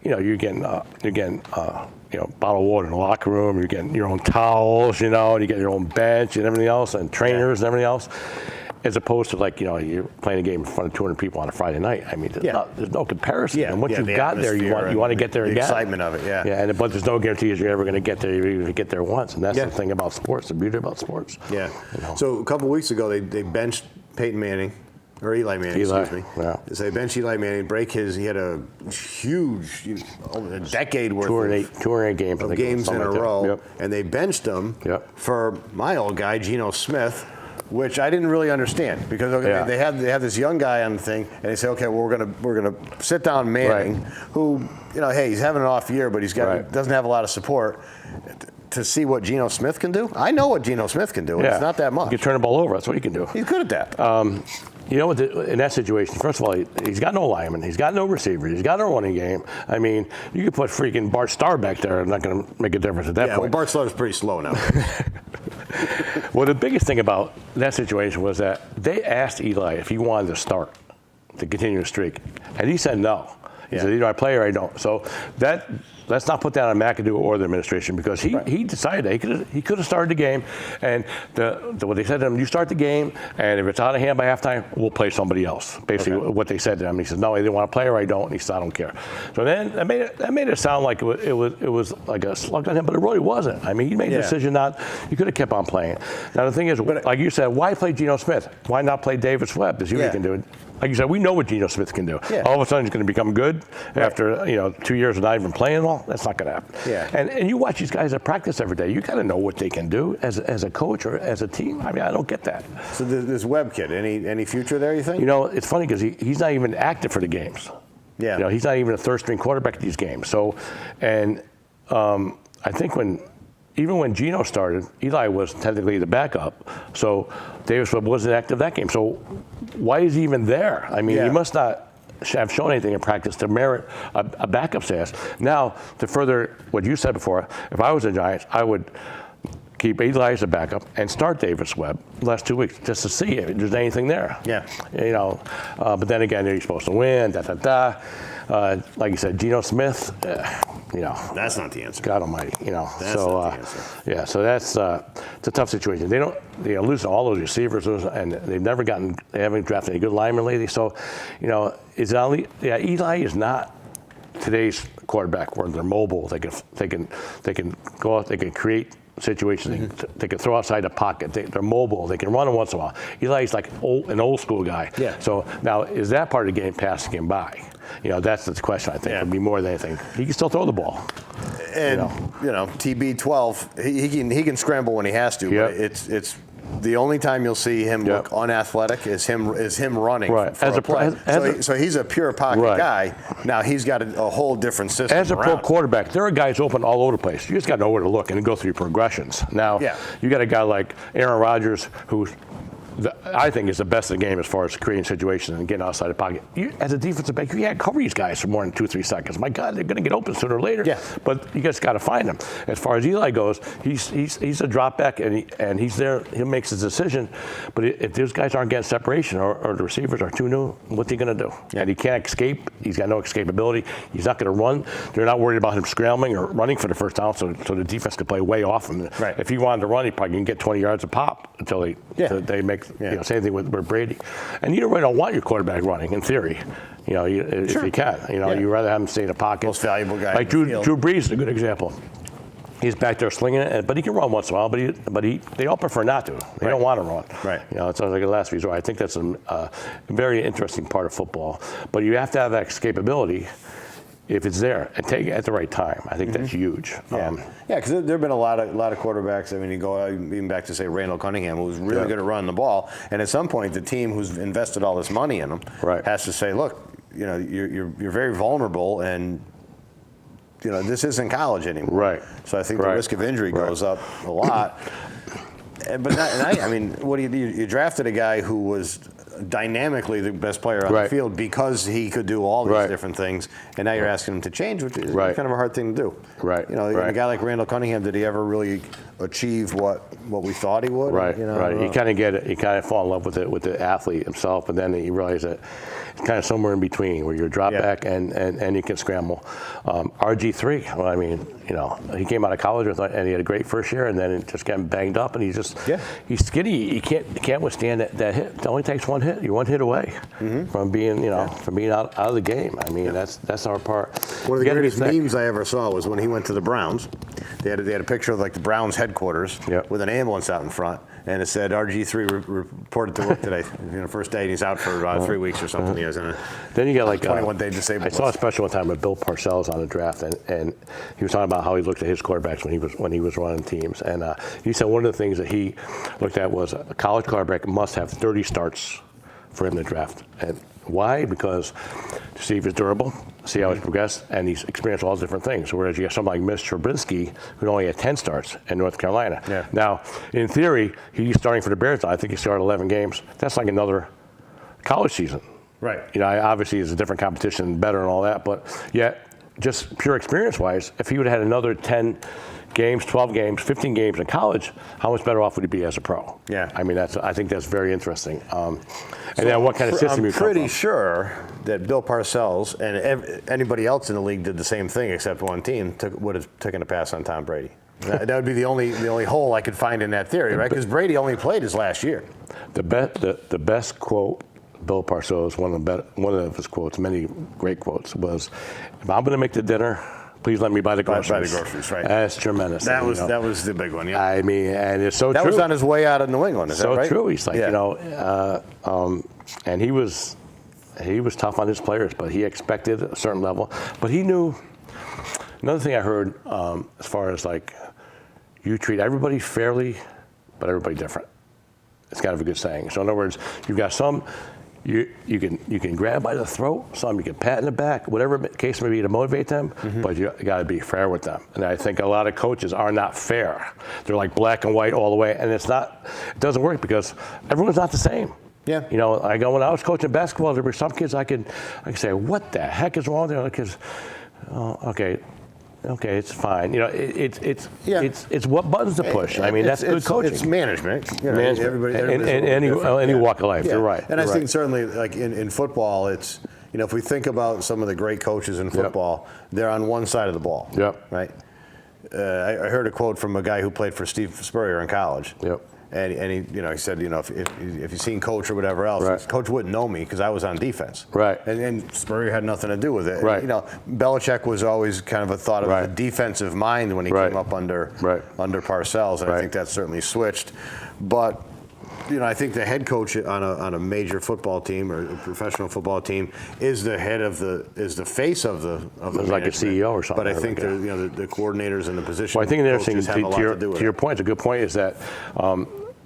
you know, you're getting you know, bottled water in the locker room. You're getting your own towels, you know, and you get your own bench and everything else, and trainers and everything else. As opposed to, like, you know, you're playing a game in front of 200 people on a Friday night. I mean, there's no comparison. And once you've got there, you want to get there again. The excitement of it, but there's no guarantees you're ever going to get there. You're going to get there once, and that's the thing about sports, the beauty about sports. Yeah. You know? So a couple weeks ago, they benched Peyton Manning, or Eli Manning, excuse me. Yeah. So they benched Eli Manning, he had a huge, a decade worth two or eight games, of games in a row, yep. and they benched him for my old guy, Geno Smith, which I didn't really understand, because they had this young guy on the thing, and they say, okay, well, we're gonna sit down Manning, who, you know, hey, he's having an off year, but he doesn't have a lot of support, to see what Geno Smith can do. I know what Geno Smith can do. It's not that much. He can turn the ball over. That's what he can do. He's good at that. You know, in that situation, first of all, he's got no lineman, he's got no receiver, he's got no running game. I mean, you could put freaking Bart Starr back there, and not going to make a difference at that point. Well, Bart Starr's pretty slow now. Well, the biggest thing about that situation was that they asked Eli if he wanted to start to continue the streak, and he said no. He said, either I play or I don't. So let's not put that on McAdoo or the administration, because he decided that he could have started the game, and what they said to him, you start the game, and if it's out of hand by halftime, we'll play somebody else. Basically, what they said to him. He said, no, I didn't want to play or I don't. And he said, I don't care. So then that made it sound like it was like a slug on him, but it really wasn't. I mean, he made the decision not. He could have kept on playing. Now the thing is, like you said, why play Geno Smith? Why not play Davis Webb to see what he can do? Like you said, we know what Geno Smith can do. Yeah. All of a sudden, he's going to become good after 2 years of not even playing well. That's not going to happen. Yeah. And you watch these guys at practice every day. You got to know what they can do as a coach or as a team. I mean, I don't get that. So this Webb kid, any future there? You think? You know, it's funny because he's not even active for the games. Yeah. You know, he's not even a third-string quarterback at these games. So, and I think even when Geno started, Eli was technically the backup. So Davis Webb wasn't active that game. So why is he even there? I mean, he must not have shown anything in practice to merit a backup status. Now, to further what you said before, if I was the Giants, I would keep Eli as a backup and start Davis Webb the last 2 weeks just to see if there's anything there. Yeah. You know, but then again, you're supposed to win, like you said, Geno Smith, you know. That's not the answer. God almighty, you know. That's not the answer. Yeah, so it's a tough situation. They lose all those receivers, and they haven't drafted any good linemen lately. So, you know, Eli is not today's quarterback where they're mobile. They can go out, they can create situations. They can throw outside the pocket. They're mobile. They can run once in a while. Eli's like an old school guy. Yeah. So now, is that part of the game passing him by? That's the question, I think. Yeah. Would be more than anything. He can still throw the ball. And, TB12, he can scramble when he has to, Yep. but it's the only time you'll see him look unathletic is him running Right. for As a a play. So he's a pure pocket Right. guy. Now he's got a whole different system. As a pro around. quarterback, there are guys open all over the place. You just got to know where to look and go through your progressions. Now, you got a guy like Aaron Rodgers, who I think is the best in the game as far as creating situations and getting outside the pocket. As a defensive back, you can't cover these guys for more than 2-3 seconds. My God, they're going to get open sooner or later. Yeah. But you just got to find them. As far as Eli goes, he's a drop back and he's there. He makes his decision. But if those guys aren't getting separation or the receivers are too new, what's he going to do? Yeah. And he can't escape. He's got no escapability. He's not going to run. They're not worried about him scrambling or running for the first down, so the defense could play way off him. Right. If he wanted to run, he probably can get 20 yards a pop until they make same thing with Brady. And you really don't want your quarterback running, in theory. If you can. You'd rather have him stay in the pocket. Most valuable guy. Like Drew Brees is a good example. He's back there slinging it, but he can run once in a while. But they all prefer not to. They don't want to run. Right. It sounds like a last resort. I think that's a very interesting part of football. But you have to have that escapability if it's there and take it at the right time. I think that's huge. Because there have been a lot of quarterbacks. I mean, you go even back to say Randall Cunningham, who was really good at running the ball, and at some point the team who's invested all this money in him has to say, look, you're very vulnerable, and this isn't college anymore. Right. So I think the risk of injury goes up a lot. I mean, what do you do? You drafted a guy who was dynamically the best player on the field because he could do all these different things, and now you're asking him to change, which is kind of a hard thing to do. Right. A guy like Randall Cunningham, did he ever really achieve what we thought he would? Right. You kind of get it. You kind of fall in love with the athlete himself, but then you realize that it's kind of somewhere in between where you're drop back and you can scramble. RG3. Well, I mean, he came out of college and he had a great first year, and then it just got banged up, and he's skinny. He can't withstand that hit. It only takes one hit. You're one hit away from being out of the game. I mean, that's our part. One of the greatest memes I ever saw was when he went to the Browns. They had a picture of like the Browns headquarters with an ambulance out in front, and it said RG3 reported to work today. First day, and he's out for 3 weeks or something. He was in then you got like 21-day disabled. I saw a special one time with Bill Parcells on the draft, and he was talking about how he looked at his quarterbacks when he was running teams, and he said one of the things that he looked at was a college quarterback must have 30 starts for him to draft. And why? Because to see if he's durable, see how he's progressed, and he's experienced all different things. Whereas you got somebody like Mitch Trubisky, who only had 10 starts in North Carolina. Yeah. Now, in theory, he's starting for the Bears. I think he started 11 games. That's like another college season. Right. Obviously it's a different competition, better and all that, but yet, just pure experience-wise, if he would have had another 10 games, 12 games, 15 games in college, how much better off would he be as a pro? Yeah. I mean, I think that's very interesting. And then what kind of system you come from? I'm pretty sure that Bill Parcells and anybody else in the league did the same thing except one team would have taken a pass on Tom Brady. That would be the only hole I could find in that theory, right? Because Brady only played his last year. The best quote Bill Parcells, one of his quotes, many great quotes, was, "If I'm going to make the dinner, please let me buy the groceries." Buy the groceries, right? That's tremendous. That was the big one. Yeah. I mean, and it's so true. That was on his way out of New England. Is that right? So true. He's like, and he was tough on his players, but he expected a certain level. But he knew. Another thing I heard, as far as like, you treat everybody fairly, but everybody different. It's kind of a good saying. So in other words, you've got some. You can grab by the throat, some you can pat in the back, whatever the case may be to motivate them, but you got to be fair with them. And I think a lot of coaches are not fair. They're like black and white all the way, and it doesn't work because everyone's not the same. Yeah. When I was coaching basketball, there were some kids I could say, what the heck is wrong with them? Because, okay, it's fine. It's what buttons to push. I mean, that's good coaching. It's management. Management. Any walk of life. Yeah. You're right. And I think certainly, like in football, it's if we think about some of the great coaches in football, they're on one side of the ball. Yep. Right. I heard a quote from a guy who played for Steve Spurrier in college. Yep. And he said, if you've seen Coach or whatever else, Right. Coach wouldn't know me because I was on defense. Right. And Spurrier had nothing to do with it. Right. Belichick was always kind of a thought of Right. a defensive mind when he Right. came up under Right. Parcells, and I Right. think that's certainly switched. But I think the head coach on a major football team or a professional football team is the face of the It's like a CEO or something. But I think like the coordinators and the position Well, I think the interesting coaches have a lot to do with to your it. point, it's a good point, is that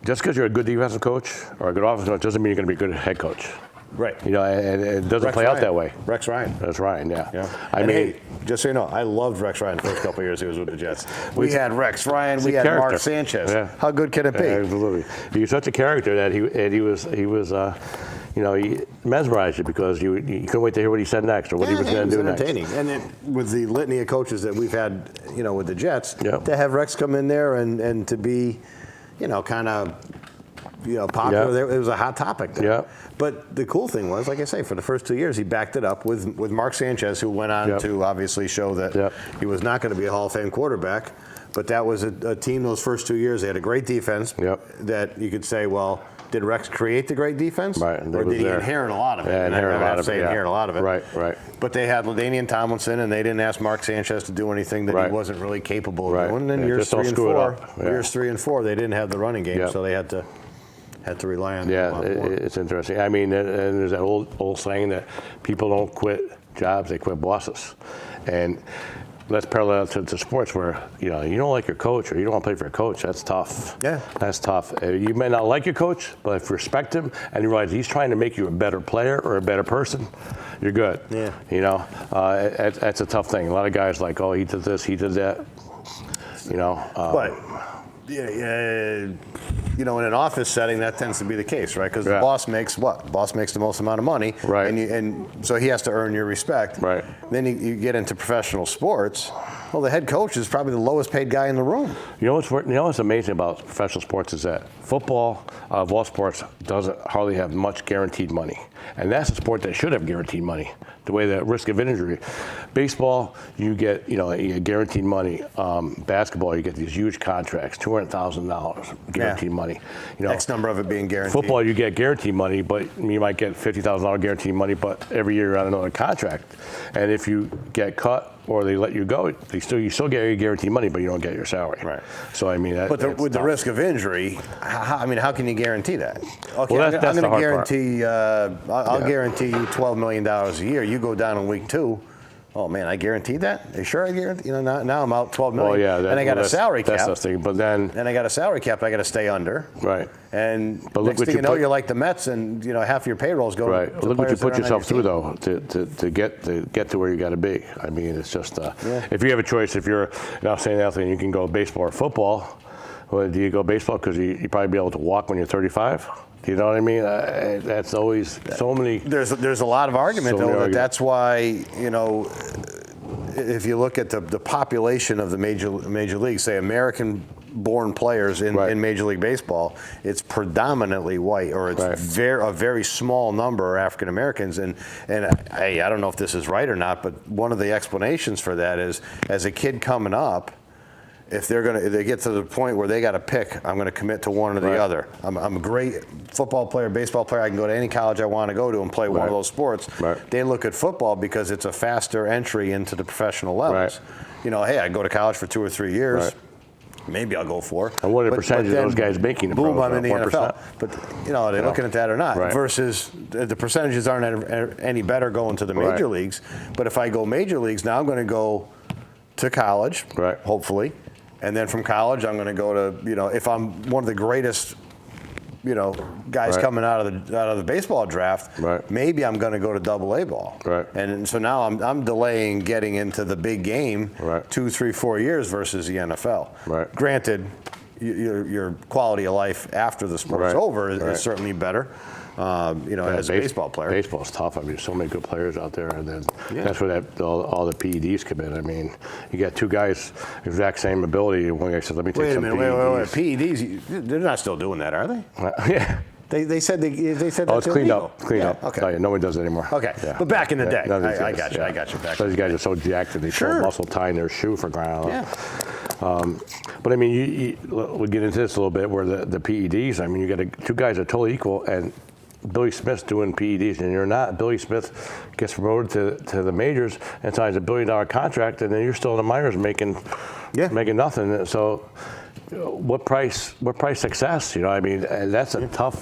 just because you're a good defensive coach or a good offensive coach doesn't mean you're going to be a good head coach. Right. And it doesn't Rex play Ryan. out that way. Rex Ryan. That's Ryan, yeah. I I mean, mean, hey, just so you know, I loved Rex Ryan the first couple of years he was with the Jets. We had Rex Ryan, we had character. Mark Sanchez. Yeah. How good can it be? Absolutely. He was such a character that he mesmerized you because you couldn't wait to hear what he said next or what he was going to do next. Entertaining. And then with the litany of coaches that we've had, with the Jets, Yep. to have Rex come in there and to be, kind of, popular. Yep. There, it was a hot topic there. Yep. But the cool thing was, like I say, for the first 2 years, he backed it up with Mark Sanchez, who went on Yep. to obviously show that Yep. he was not going to be a Hall of Fame quarterback. But that was a team those first 2 years. They had a great defense Yep. that you could say, well, did Rex create the great defense? Right, Or did he inherit a lot of it? Yeah, And inherit I a lot have to of say it. Yeah. inherit a lot of it. Right. But they had LaDainian Tomlinson, and they didn't ask Mark Sanchez to do anything that Right. he wasn't really capable of Right. doing. And then Yeah, years just don't 3 and screw it 4, up. Yeah. years 3 and 4, they didn't have the running game, Yeah. so they had to rely on a Yeah, lot more. it's interesting. I mean, and there's that old saying that people don't quit jobs, they quit bosses. And that's parallel to sports where, you don't like your coach or you don't want to play for a coach. That's tough. Yeah. That's tough. You may not like your coach, but if you respect him and you realize he's trying to make you a better player or a better person, you're good. Yeah. That's a tough thing. A lot of guys like, oh, he did this, he did that. But in an office setting, that tends to be the case, right? Because the Yeah. boss makes what? The boss makes the most amount of money, Right. And so he has to earn your respect. Right. Then you get into professional sports. Well, the head coach is probably the lowest paid guy in the room. What's amazing about professional sports is that football, of all sports, doesn't hardly have much guaranteed money, and that's a sport that should have guaranteed money. The way the risk of injury, baseball, you get guaranteed money. Basketball, you get these huge contracts, $200,000 guaranteed money. X number of it being guaranteed. Football, you get guaranteed money, but you might get $50,000 guaranteed money, but every year you're on another contract, and if you get cut or they let you go, you still get your guaranteed money, but you don't get your salary. Right. So I mean, With the risk of injury, how can you guarantee that? Okay, Well, that's I'm the going to hard part. guarantee. I'll guarantee you $12 million a year. You go down in week 2. Oh man, I guaranteed that. Are you sure I guarantee? Now I'm out $12 million. Well, yeah, and I got a salary cap. That's the thing. But then, And I got a salary cap I got to stay under. right. And But look next what thing you you know, put- you're like the Mets, and half your payrolls go. Right. To Look what you players that put aren't on yourself your through, team. though, to get to where you got to be. I mean, it's just if you have a choice, if you're not saying athlete, and you can go baseball or football. Well, do you go baseball because you probably be able to walk when you're 35? Do you know what I mean? That's always so many. There's a lot of argument So many though that arguments. that's why if you look at the population of the major leagues, say American-born players in Major League Baseball, it's predominantly white, or it's a very small number are African Americans. And I don't know if this is right or not, but one of the explanations for that is, as a kid coming up, if they get to the point where they got to pick, I'm going to commit to one or the other. I'm a great football player, baseball player. I can go to any college I want to go to and play one of those sports. Right. They look at football because it's a faster entry into the professional levels. Hey, I can go to college for 2 or 3 years. Right. Maybe I'll go for. And what are the But percentage of then, those guys making the boom, pros? I'm in the 1%? NFL. But are they looking at that or not? Right. Versus the percentages aren't any better going to the major leagues. But if I go major leagues, now I'm going to go to college, hopefully. And then from college, I'm going to go to, if I'm one of the greatest, guys coming out of the baseball draft, maybe I'm going to go to Double-A ball. Right. And so now I'm delaying getting into the big game 2, 3, 4 years versus the NFL. Right. Granted, your quality of life after the sport's over is certainly better. As a baseball player. Baseball's tough. I mean, there's so many good players out there, and then that's where all the PEDs come in. I mean, you got 2 guys, exact same ability. One guy said, "Let me take some PEDs." Wait. PEDs, they're not still doing that, are they? Yeah. They said that's it's cleaned illegal. up. Cleaned up. Okay. No, nobody does it anymore. Okay. Yeah. But back in the day, None of these I guys, got you. I got you. So these guys are so jacked that they Sure. feel muscle tying their shoe for crying out loud. Yeah. But I mean, we'll get into this a little bit where the PEDs. I mean, you got two guys that are totally equal, and Billy Smith's doing PEDs, and you're not. Billy Smith gets promoted to the majors and signs $1 billion contract, and then you're still in the minors making nothing. So, what price success? You know, I mean, and that's a tough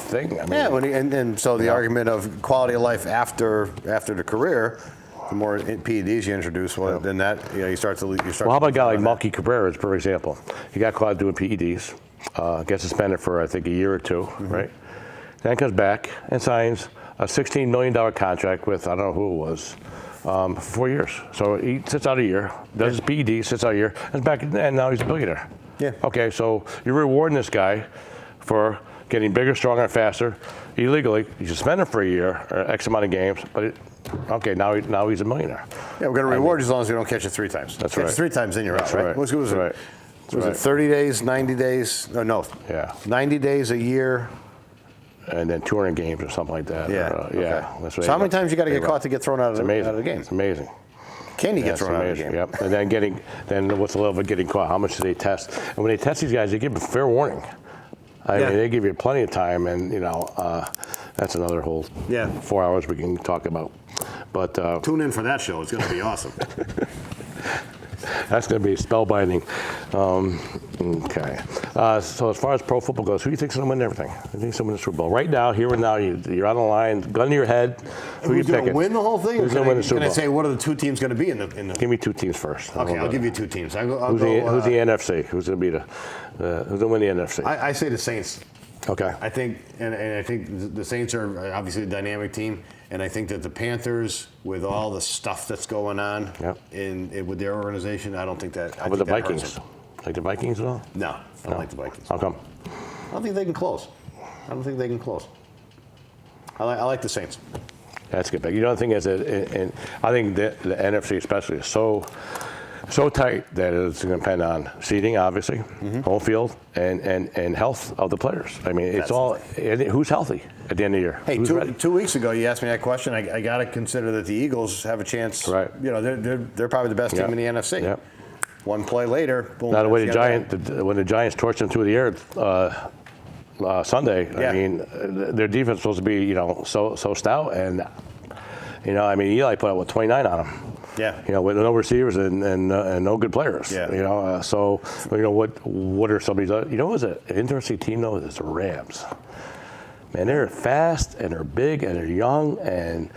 thing. I mean, and so the argument of quality of life after the career. The more PEDs you introduce, then that you start to. Well, how about a guy like Melky Cabrera, for example? He got caught doing PEDs, gets suspended for I think a year or two, right? Then comes back and signs a $16 million contract with I don't know who it was, for 4 years. So he sits out a year, does his PED, sits out a year, and back, and now he's a billionaire. Yeah. Okay, so you're rewarding this guy for getting bigger, stronger, and faster illegally. He's suspended for a year or X amount of games, but now he's a millionaire. Yeah, we're going to reward you as long as you don't catch it 3 times. That's catch right. it 3 times, then you're out, right? That's right. Was it 30 days, 90 days? No. Yeah. 90 days, a year. And then 200 games or something like that. Yeah. Yeah. That's so how many times you got to get caught to get thrown out of the game? It's amazing. Can you get thrown out of the game? Yep. And then what's the level of getting caught? How much do they test? And when they test these guys, they give them fair warning. I mean, they give you plenty of time, and that's another whole 4 hours we can talk about. But tune in for that show. It's going to be awesome. That's going to be spellbinding. Okay. So as far as pro football goes, who do you think's going to win everything? Who do you think's going to win the Super Bowl? Right now, here and now, you're on the line, gun to your head. Who Who's going to win the whole thing? Who's going to win the Super Bowl? Can I say what are the 2 teams going to be in the? Give me 2 teams first. Okay, I'll give you 2 teams. Who's the NFC? Who's going to be who's going to win the NFC? I say the Saints. Okay. I think, and I think the Saints are obviously a dynamic team, and I think that the Panthers, with all the stuff that's going on with their organization, I don't think that. How about the Vikings? Like the Vikings at all? No, I don't like the Vikings. How come? I don't think they can close. I like the Saints. That's good. But you know, the thing is that, and I think the NFC especially is so tight that it's going to depend on seeding, obviously, home field, and health of the players. I mean, it's all who's healthy at the end of the year. Hey, 2 weeks ago, you asked me that question. I got to consider that the Eagles have a chance. Right. You know, they're probably the best team in the NFC. Yep. One play later, boom. Now, when the Giants torched them through the air Sunday, I mean, their defense was supposed to be, so stout, and I mean, Eli put out 29 on them. Yeah. With no receivers and no good players. Yeah. So what are some of these? What's an interesting team though? Is the Rams. Man, they're fast and they're big and they're young and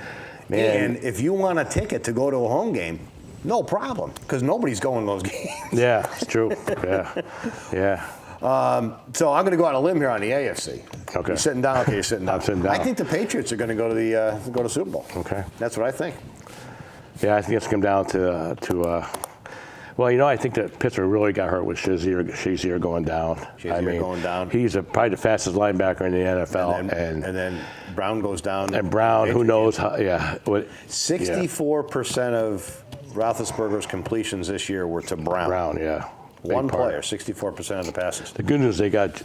And if you want a ticket to go to a home game, no problem, because nobody's going to those games. Yeah, it's true. Yeah. So I'm going to go on a limb here on the AFC. Okay. You're sitting down. Okay, you're sitting down. I'm sitting down. I think the Patriots are going to go to the Super Bowl. Okay. That's what I think. Yeah, I think it's come down to I think that Pittsburgh really got hurt with Shazier going down. Going down. He's probably the fastest linebacker in the NFL. And then Brown goes down. And Brown, who knows how, 64% of Roethlisberger's completions this year were to Brown. Brown, yeah. One player, 64% of the passes. The good news, they got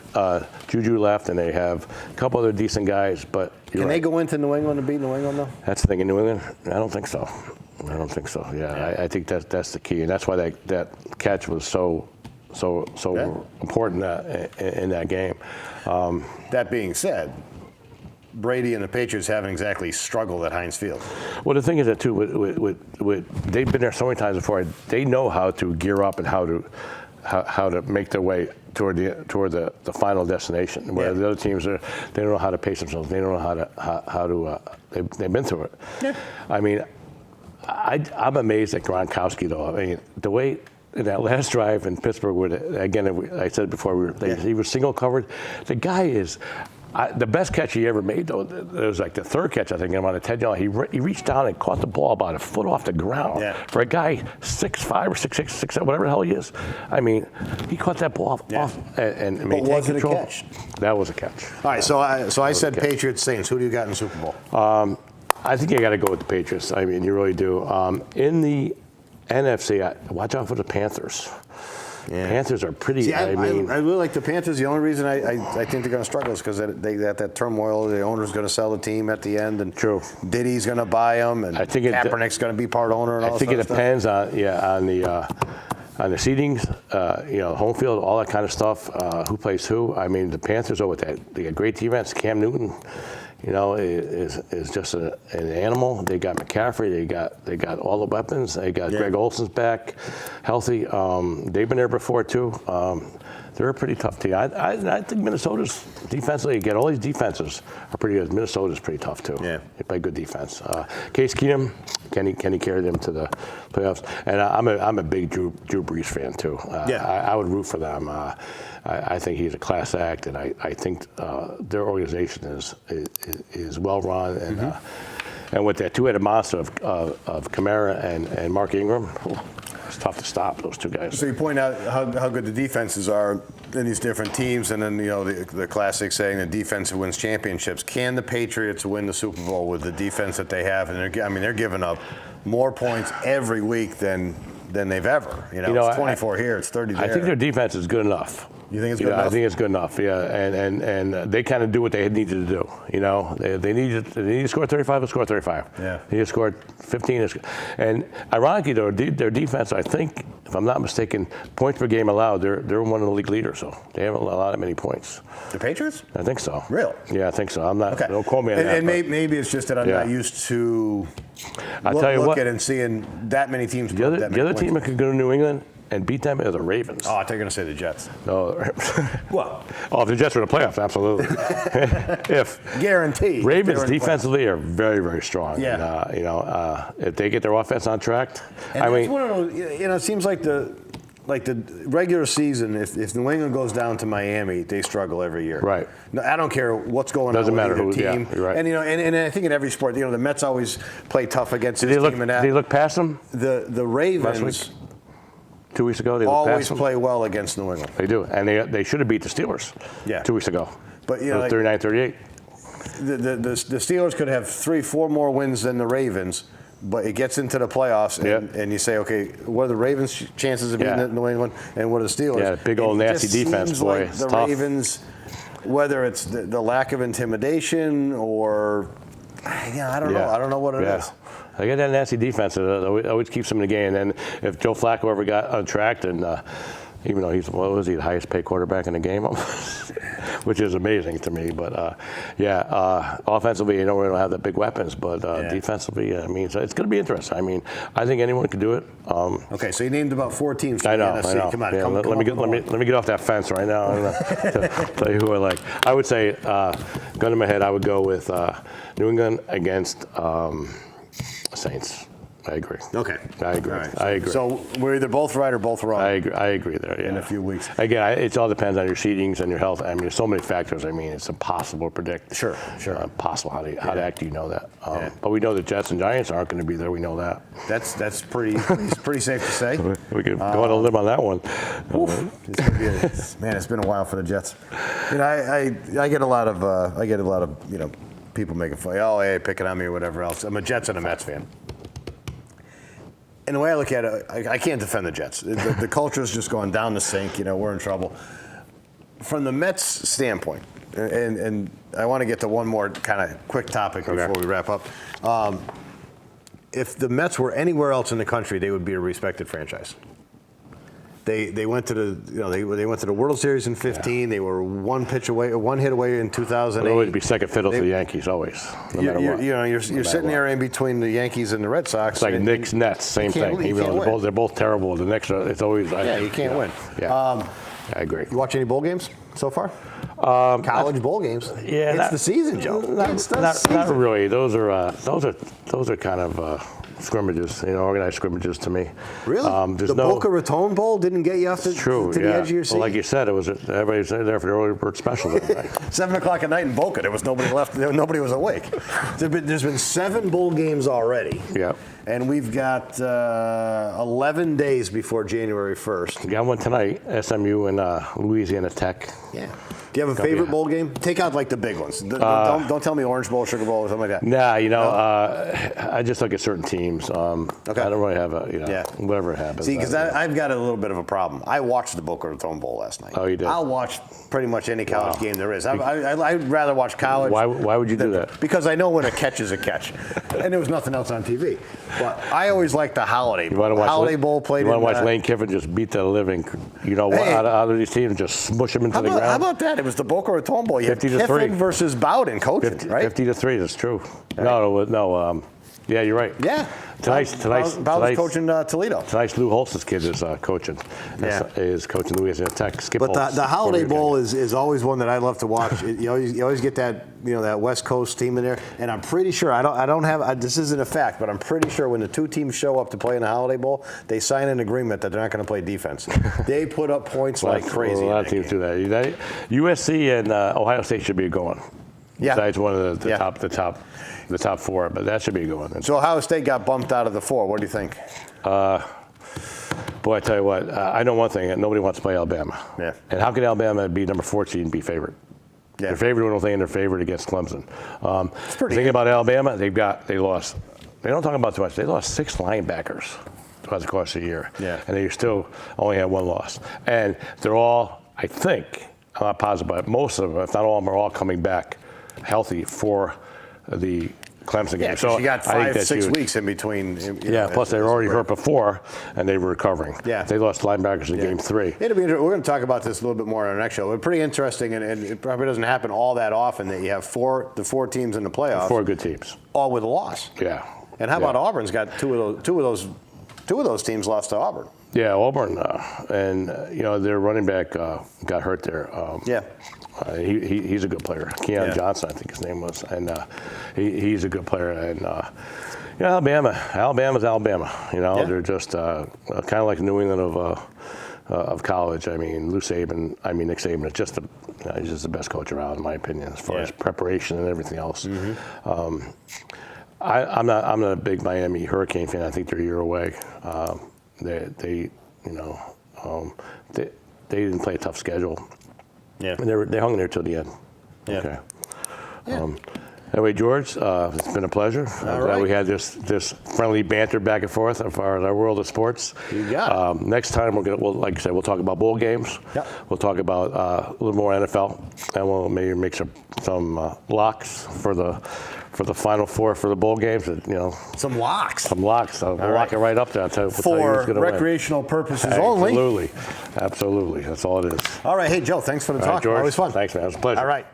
Juju left, and they have a couple other decent guys. But can they go into New England and beat New England, though? That's the thing in New England. I don't think so. Yeah. I think that's the key, and that's why that catch was so important in that game. That being said, Brady and the Patriots haven't exactly struggled at Heinz Field. Well, the thing is that too, with they've been there so many times before. They know how to gear up and how to make their way toward the final destination. Where the other teams they don't know how to pace themselves. They don't know how to. They've been through it. Yeah. I mean, I'm amazed at Gronkowski though. I mean, the way. In that last drive in Pittsburgh, I said it before, he was single covered. The guy is. The best catch he ever made, though, it was like the third catch, I think, on a 10-yard. He reached down and caught the ball about a foot off the ground. Yeah. For a guy 6'5" or 6'6", 6'7", whatever the hell he is. I mean, he caught that ball off and maintained was it control. A catch? That was a catch. All right, so I said Patriots, Saints. Who do you got in the Super Bowl? I think you got to go with the Patriots. I mean, you really do. In the NFC, watch out for the Panthers. Yeah. Panthers are pretty. See, I really like the Panthers. The only reason I think they're going to struggle is because they got that turmoil. The owner's going to sell the team at the end, and true. Diddy's going to buy them, and Kaepernick's going to be part owner. And all I think it depends on on the seedings, home field, all that kind of stuff, who plays who. I mean, the Panthers are with that. They got great defense. Cam Newton, is just an animal. They got McCaffrey. They got all the weapons. They got Greg Olson's back, healthy. They've been there before too. They're a pretty tough team. I think Minnesota's defensively, again, all these defenses are pretty good. Minnesota's pretty tough too. Yeah. They play good defense. Case Keenum, can he carry them to the playoffs? And I'm a big Drew Brees fan too. I would root for them. I think he's a class act, and I think their organization is well run, and and with that two-headed monster of Kamara and Mark Ingram. It's tough to stop those two guys. So you point out how good the defenses are in these different teams, and then the classic saying the defense wins championships. Can the Patriots win the Super Bowl with the defense that they have? And they're giving up more points every week than they've ever. It's 24 here, it's 30 there. I think their defense is good enough. You think it's good enough? I think it's good enough. Yeah, and they kind of do what they needed to do. They need to score 35. They'll score 35. Yeah. They need to score 15. And ironically, though, their defense, I think, if I'm not mistaken, points per game allowed, they're one of the league leaders. So they haven't allowed that many points. The Patriots? I think so. Really? Yeah, I think so. I'm not. Okay. Don't quote me on that. And maybe it's just that I'm not used to look at and seeing that many teams. The other team that could go to New England and beat them are the Ravens. Oh, I thought you were going to say the Jets. No. What? Oh, if the Jets were in the playoffs, absolutely. Guaranteed. Ravens defensively are very, very strong. Yeah. And, if they get their offense on track, and that's one of those. It seems like the regular season. If New England goes down to Miami, they struggle every year. Right. No, I don't care what's going Doesn't on matter with who. either team. Yeah, you're right. And and I think in every sport, the Mets always play tough against this team. And did they look past them? The Ravens. Last week? 2 weeks ago, they always play well against New England. They do, and they should have beat the Steelers. 2 weeks ago. But 39-38. The Steelers could have 3-4 more wins than the Ravens, but it gets into the playoffs, and you say, okay, what are the Ravens' chances of beating New England, and what are the Steelers? Yeah, big old nasty defense, seems boy. Like it's the tough. Ravens, whether it's the lack of intimidation or, I don't know. I don't know what it is. They got that nasty defense that always keeps them in the game. And then if Joe Flacco ever got on track, and even though he's the highest paid quarterback in the game, which is amazing to me. But offensively, they don't really have that big weapons, but defensively, so it's going to be interesting. I think anyone can do it. Okay, so you named about 4 teams. I know. Come on, let me get off that fence right now. And, tell you who I like. I would say, gun to my head, I would go with New England against Saints. I agree. Okay. I agree. Right. I agree. So we're either both right or both wrong. I agree there. Yeah. In a few weeks. Again, it all depends on your seedings and your health. There's so many factors. It's impossible to predict. Sure. Impossible how to act. You know that. But we know the Jets and Giants aren't going to be there. We know that. That's pretty safe to say. We could go on a limb on that one. Man, it's been a while for the Jets. I get a lot of people making fun. Oh, hey, picking on me or whatever else. I'm a Jets and a Mets fan. And the way I look at it, I can't defend the Jets. The culture's just going down the sink. We're in trouble. From the Mets standpoint, and I want to get to one more kind of quick topic before we wrap up. If the Mets were anywhere else in the country, they would be a respected franchise. They went to they went to the World Series in 2015. They were one hit away in 2008. They'll always be second fiddle to the Yankees, always, no matter what. You're sitting there in between the Yankees and the Red Sox. It's like Knicks, Nets, same thing. Even though they're both terrible, the Knicks it's always you can't win. Yeah, I agree. You watch any bowl games so far? College bowl games. Yeah, it's the season, Joe. Not really. Those are kind of scrimmages, organized scrimmages to me. Really? The Boca Raton Bowl didn't get you off to the edge of your seat? Well, like you said, everybody's there for the early bird special. 7 o'clock at night in Boca, there was nobody left. Nobody was awake. There's been 7 bowl games already. Yeah. And we've got 11 days before January 1st. We got one tonight, SMU and Louisiana Tech. Yeah. Do you have a favorite bowl game? Take out like the big ones. Don't tell me Orange Bowl, Sugar Bowl, or something like that. Nah, I just look at certain teams. Okay. I don't really have whatever happens. See, because I've got a little bit of a problem. I watched the Boca Raton Bowl last night. Oh, you did? I'll watch pretty much any college game there is. I'd rather watch college. Why would you do that? Because I know when a catch is a catch, and there was nothing else on TV. But I always like the Holiday Bowl. Holiday Bowl played. You want to watch Lane Kiffin just beat the living, out of these teams, just smush them into the ground. How about that? It was the Boca Raton Bowl. You had 50-3 Kiffin versus Bowden coaching, right? 50-3. That's true. No. Yeah, you're right. Yeah. Tonight's coaching Toledo. Tonight's Lou Holtz's kid is coaching. Is coaching Louisiana Tech. Skip But Holtz, the Holiday Bowl is always one that I love to watch. You always get that that West Coast team in there, and I'm pretty sure I don't have this isn't a fact, but I'm pretty sure when the two teams show up to play in the Holiday Bowl, they sign an agreement that they're not going to play defense. They put up points like crazy. A lot of teams do that. USC and Ohio State should be going. Yeah. Besides one of the top four, but that should be a good one. So Ohio State got bumped out of the 4. What do you think? Boy, I tell you what, I know one thing: nobody wants to play Alabama. Yeah. And how can Alabama be number 14 and be favorite? Yeah. They're favored when they're favored against Clemson. The thing about Alabama, they lost. They don't talk about too much. They lost 6 linebackers throughout the course of the year. Yeah. And they still only had 1 loss. And they're all, I think, I'm not positive, but most of them, if not all of them, are all coming back healthy for the Clemson game. Yeah, so you got 5-6 weeks in between. Plus they were already hurt before, and they were recovering. Yeah. They lost linebackers in game 3. We're going to talk about this a little bit more on our next show. It's pretty interesting, and it probably doesn't happen all that often that you have the four teams in the playoffs. 4 good teams. All with a loss. Yeah. And how about Auburn's got two of those teams lost to Auburn. Yeah, Auburn, and their running back got hurt there. He's a good player. Keon Johnson, I think his name was, and he's a good player. And Alabama's Alabama. They're just kind of like New England of college. I mean, Nick Saban is just he's just the best coach around, in my opinion, as far as preparation and everything else. Mm-hmm. I'm not a big Miami Hurricane fan. I think they're a year away. They didn't play a tough schedule. Yeah. And they hung there till the end. Yeah. Okay. Yeah. Anyway, George, it's been a pleasure. I'm glad we had this friendly banter back and forth as far as our world of sports. You got it. Next time like I said, we'll talk about bowl games. Yep. We'll talk about a little more NFL, and we'll maybe make some locks for the Final Four for the bowl games. Some locks. Some locks. I'll lock it right up there. I'll tell you who's going to win. Recreational purposes only. Absolutely. That's all it is. All right. Hey, Joe, thanks for the talk. George, Always fun. Thanks, man. It was a pleasure. All right.